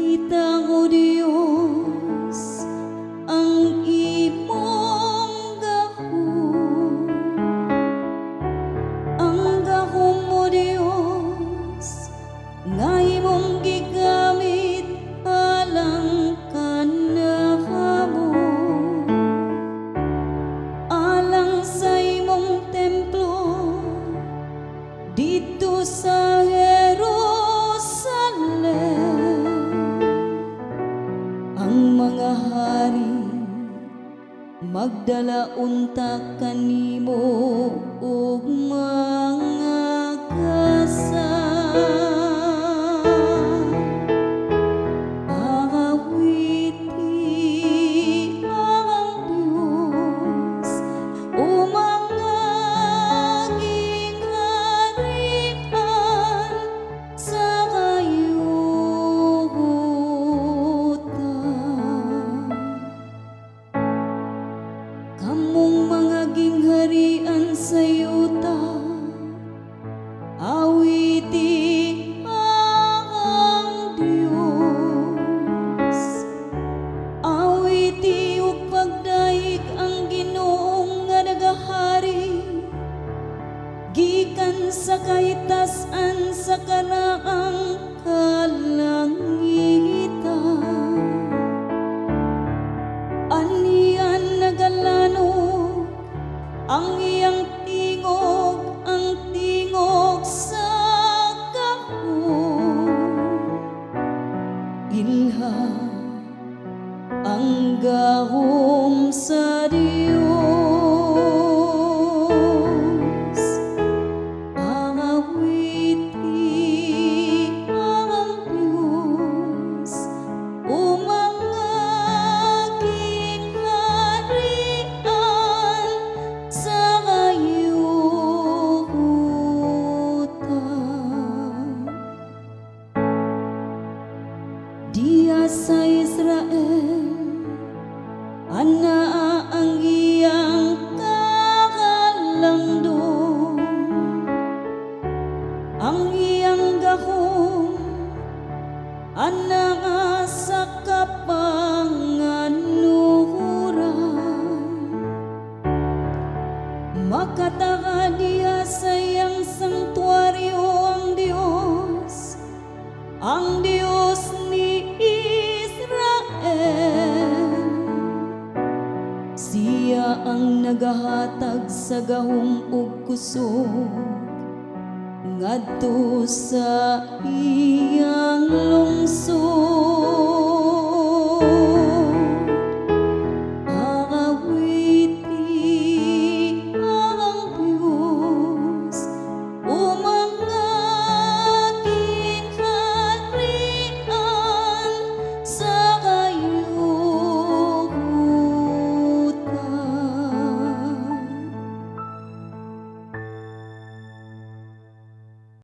Kita ko Diyos ang imong gahom, ang gahom mo Diyos nga imong gigamit alang kanamo, alang sa imong templo dito sa mga hari magdala unta kanimo og mga kasal. Awiti ang Diyos o mga gingharian sa kamong mga gingharian sa yuta, awiti ang Diyos. Awiti ug pagdaig ang Ginoong nga nagahari, gikan sa kahitasan sa karaang kalangitan. Ang iyang tingog, ang tingog sa gahom, ilha ang gahom sa Diyos. Awiti ang Diyos o mga gingharian sa kayutan. Diya sa Israel, anaa ang iyang kahalangdon, ang iyang gahom, anaa sa kapanganuhuran. Makataga diya sa iyang sanktuaryo ang Diyos ni Israel. Siya ang nagahatag sa gahom ug kusog ngadto sa iyang lungsod.